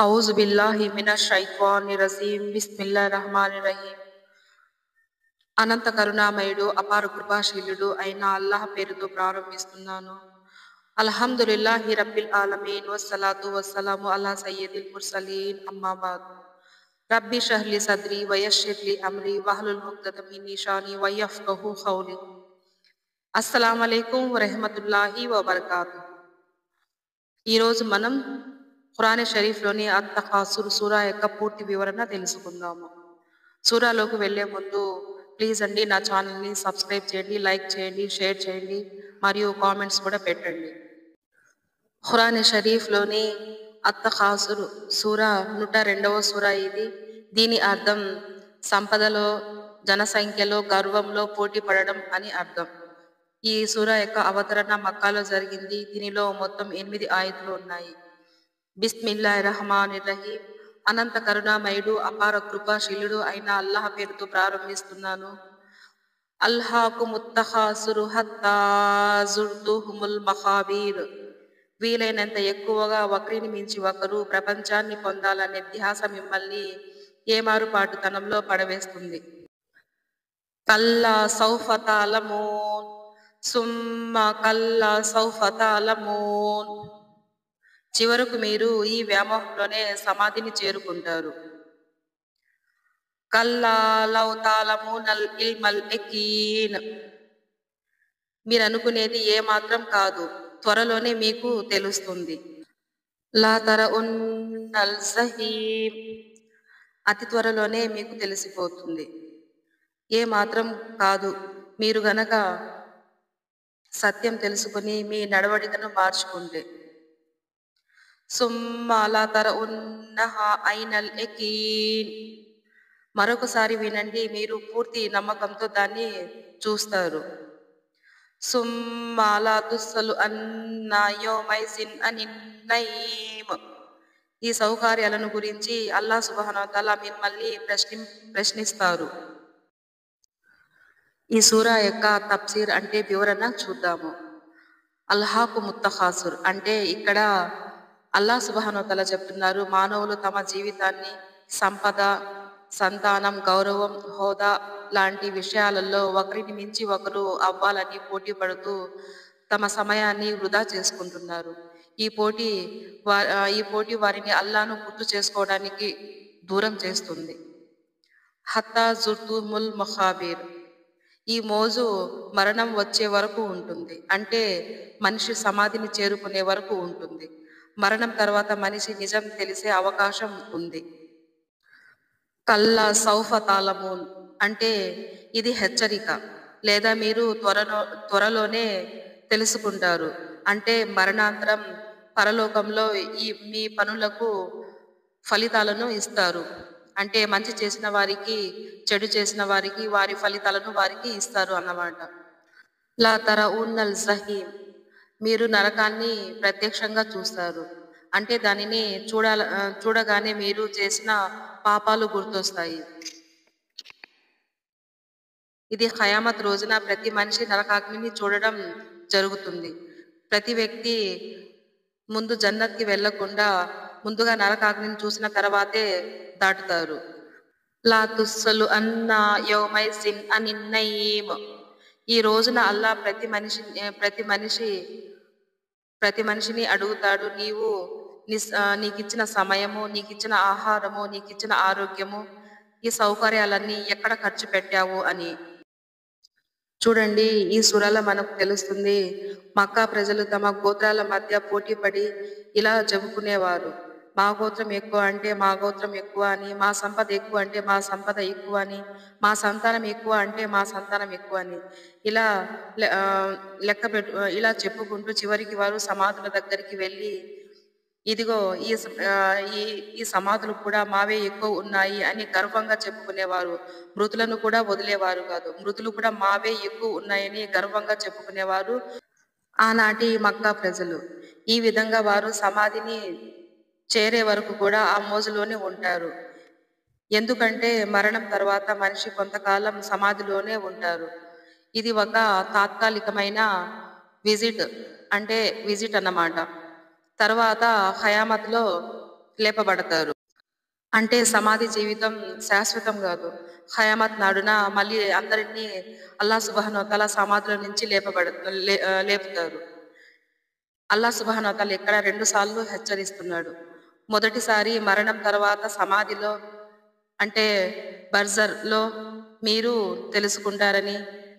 ఔజు బిల్లాహి మినష్ షైత్వానిర్ రజీం. బిస్మిల్లాహిర్ రహ్మానిర్ రహీం. అనంత కరుణామయుడు అపార కృపాశీలుడు అయిన అల్లాహ్ పేరుతో ప్రారంభిస్తున్నాను. అల్హమ్దులిల్లాహి రబ్బిల్ ఆలమీన్ వస్సలాతు వస్సలాము అలా సయ్యదిల్ ముర్సలీన్ అమ్మా బాద్. రబ్బి షహ్లి సద్రి వయశ్శిర్ అమ్రి వహ్లుల్ ఉక్దతం మిన్ లిసాని వయఫ్కహు ఖౌలి. అస్సలాము అలైకుం వరహ్మతుల్లాహి వబరకాతుహు. ఈరోజు మనం ఖురాన్ షరీఫ్లోని అత్-తకాసుర్ సూరా యొక్క పూర్తి వివరణ తెలుసుకుందాము. సూరాలోకి వెళ్లే ముందు ప్లీజ్ అండి నా ఛానల్ని సబ్స్క్రైబ్ చేయండి, లైక్ చేయండి, షేర్ చేయండి మరియు కామెంట్స్ కూడా పెట్టండి. ఖురాన్ షరీఫ్లోని అత్-తకాసుర్ సూరా 102వ సూరా ఇది. దీని అర్థం సంపదలో, జనసంఖ్యలో, గర్వంలో పోటీ పడడం అని అర్థం. ఈ సూరా యొక్క అవతరణ మక్కాలో జరిగింది. దీనిలో మొత్తం 8 ఆయతులు ఉన్నాయి. బిస్మిల్లాహిర్ రహ్మానిర్ రహీం. అనంత కరుణామయుడు అపార కృపాశీలుడు అయిన అల్లాహ్ పేరుతో ప్రారంభిస్తున్నాను. అల్హాకుముత్ తకాసురు హత్తా జుర్తుహుముల్ మఖాబీర్. వీలైనంత ఎక్కువగా ఒకరిని మించి ఒకరు ప్రపంచాన్ని పొందాలనే ధ్యాస మిమ్మల్ని ఏమారుపాటుతనంలో పడవేస్తుంది. కల్లా సౌఫ తఅలమూన్ సుమ్మ కల్లా సౌఫ తఅలమూన్. చివరకు మీరు ఈ వ్యామోహంలోనే సమాధిని చేరుకుంటారు. కల్లా లౌ తఅలమూనల్ ఇల్మల్ యకీన్. మీరు అనుకునేది ఏ మాత్రం కాదు, త్వరలోనే మీకు తెలుస్తుంది. లా తరఉన్నల్ జహీం. అతి త్వరలోనే మీకు తెలిసిపోతుంది. ఏ మాత్రం కాదు, మీరు గనక సత్యం తెలుసుకుని మీ నడవడికను మార్చుకుంటే. సుమ్మ లా తరఉన్నహా ఐనల్ యకీన్. మరొకసారి వినండి, మీరు పూర్తి నమ్మకంతో దాన్ని చూస్తారు. సుమ్మ లా తుస్సలు అన్నా యౌమైజిన్ అనిన్ నయీమ్. ఈ సౌకర్యాలను గురించి అల్లాహ్ సుబ్హానహు వ తఆలా మిమ్మల్ని ప్రశ్నిస్తారు. ఈ సూరా యొక్క తఫ్సీర్ అంటే వివరణ చూద్దాము. అల్హాకుముత్ తకాసుర్ అంటే ఇక్కడ అల్లాహ్ సుబ్హానహు వ తఆలా చెప్తున్నారు, మానవులు తమ జీవితాన్ని, సంపద, సంతానం, గౌరవం, హోదా లాంటి విషయాలలో ఒకరిని మించి ఒకరు అవ్వాలని పోటీ పడుతూ తమ సమయాన్ని వృధా చేసుకుంటున్నారు. ఈ పోటీ వారిని అల్లాహ్ను గుర్తు చేసుకోవడానికి దూరం చేస్తుంది. హత్తా జుర్తుముల్ మఖాబీర్. ఈ మోజు మరణం వచ్చే వరకు ఉంటుంది. అంటే మనిషి సమాధిని చేరుకునే వరకు ఉంటుంది. మరణం తర్వాత మనిషి నిజం తెలిసే అవకాశం ఉంది. కల్లా సౌఫ తఅలమూన్ అంటే ఇది హెచ్చరిక, లేదా మీరు త్వరలోనే తెలుసుకుంటారు. అంటే మరణాంతరం పరలోకంలో మీ పనులకు ఫలితాలను ఇస్తారు. అంటే మంచి చేసిన వారికి, చెడు చేసిన వారికి వారి ఫలితాలను వారికి ఇస్తారు అన్నమాట. లా తరఉన్నల్ జహీం. మీరు నరకాన్ని ప్రత్యక్షంగా చూస్తారు. అంటే దానిని చూడగానే మీరు చేసిన పాపాలు గుర్తొస్తాయి. ఇది ఖయామత్ రోజున ప్రతి మనిషి నరకాగ్నిని చూడడం జరుగుతుంది. ప్రతి వ్యక్తి ముందు జన్నత్కి వెళ్లకుండా ముందుగా నరకాగ్నిని చూసిన తర్వాతే దాటుతారు. లా తుస్సలు అన్నా యౌమైజిన్ అనిన్ నయీమ్. ఈ రోజున అల్లాహ్ ప్రతి మనిషిని అడుగుతాడు, నీకిచ్చిన సమయము, నీకిచ్చిన ఆహారము, నీకిచ్చిన ఆరోగ్యము, ఈ సౌకర్యాలన్నీ ఎక్కడ ఖర్చు పెట్టావు అని. చూడండి, ఈ సూరాలో మనకు తెలుస్తుంది, మక్కా ప్రజలు తమ గోత్రాల మధ్య పోటీ పడి ఇలా చెప్పుకునేవారు, మా గోత్రం ఎక్కువ అంటే మా గోత్రం ఎక్కువ అని, మా సంపద ఎక్కువ అంటే మా సంపద ఎక్కువ అని, మా సంతానం ఎక్కువ అంటే మా సంతానం ఎక్కువ అని. ఇలా చెప్పుకుంటూ చివరికి వారు సమాధుల దగ్గరికి వెళ్ళి, ఇదిగో ఈ సమాధులు కూడా మావే ఎక్కువ ఉన్నాయి అని గర్వంగా చెప్పుకునేవారు. మృతులను కూడా వదిలేవారు కాదు. మృతులు కూడా మావే ఎక్కువ ఉన్నాయని గర్వంగా చెప్పుకునేవారు ఆనాటి మక్కా ప్రజలు. ఈ విధంగా వారు సమాధిని చేరే వరకు కూడా ఆ మోజులోనే ఉంటారు. ఎందుకంటే మరణం తర్వాత మనిషి కొంతకాలం సమాధిలోనే ఉంటారు. ఇది ఒక తాత్కాలికమైన విజిట్ అన్నమాట. తర్వాత ఖయామత్లో లేపబడతారు. అంటే సమాధి జీవితం శాశ్వతం కాదు. ఖయామత్ నాడున మళ్ళీ అందరినీ అల్లాహ్ సుబ్హానహు వ తఆలా సమాధుల నుంచి లేపుతారు. అల్లాహ్ సుబ్హానహు వ తఆలా ఇక్కడ 2 సార్లు హెచ్చరిస్తున్నాడు. మొదటిసారి మరణం తర్వాత సమాధిలో అంటే బర్జర్‌లో మీరు తెలుసుకుంటారని,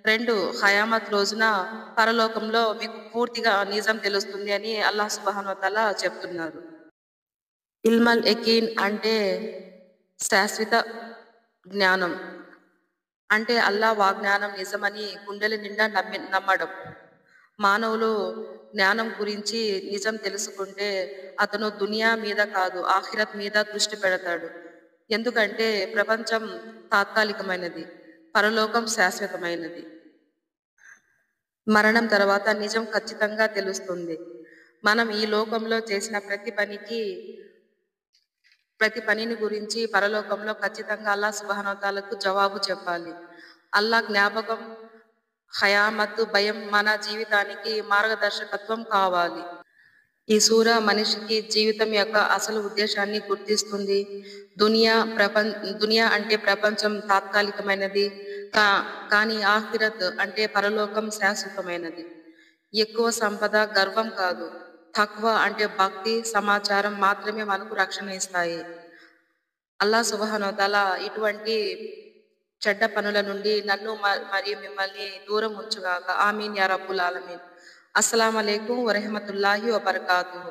2 ఖయామత్ రోజున పరలోకంలో మీకు పూర్తిగా నిజం తెలుస్తుంది అని అల్లాహ్ సుబ్హానహు వ తఆలా చెప్తున్నారు. ఇల్మల్ యకీన్ అంటే శాశ్వత జ్ఞానం. అంటే అల్లాహ్ వాగ్దానం నిజమని గుండెల నిండా నమ్మడం. మానవులు జ్ఞానం గురించి నిజం తెలుసుకుంటే అతను దునియా మీద కాదు ఆఖిరత్ మీద దృష్టి పెడతాడు. ఎందుకంటే ప్రపంచం తాత్కాలికమైనది, పరలోకం శాశ్వతమైనది. మరణం తర్వాత నిజం ఖచ్చితంగా తెలుస్తుంది. మనం ఈ లోకంలో చేసిన ప్రతి పనిని గురించి పరలోకంలో ఖచ్చితంగా అల్లాహ్ సుబ్హానహు వ తఆలాకు జవాబు చెప్పాలి. అల్లాహ్ జ్ఞాపకం, ఖయామత్ భయం మన జీవితానికి మార్గదర్శకత్వం కావాలి. ఈ సూర మనిషికి జీవితం యొక్క అసలు ఉద్దేశాన్ని గుర్తిస్తుంది. దునియా అంటే ప్రపంచం తాత్కాలికమైనది, కానీ ఆఖిరత్ అంటే పరలోకం శాశ్వతమైనది. ఎక్కువ సంపద గర్వం కాదు, తక్వా అంటే భక్తి, సమాచారం మాత్రమే మనకు రక్షణ ఇస్తాయి. అల్లాహ్ సుబ్హానహు వ తఆలా ఇటువంటి చెడ్డ పనుల నుండి నన్ను మరియు మిమ్మల్ని దూరం ఉంచుగాక. ఆమీన్ యా రబ్బుల్ ఆలమీన్. అస్సలాము అలైకుం వరహ్మతుల్లాహి వబరకాతుహు.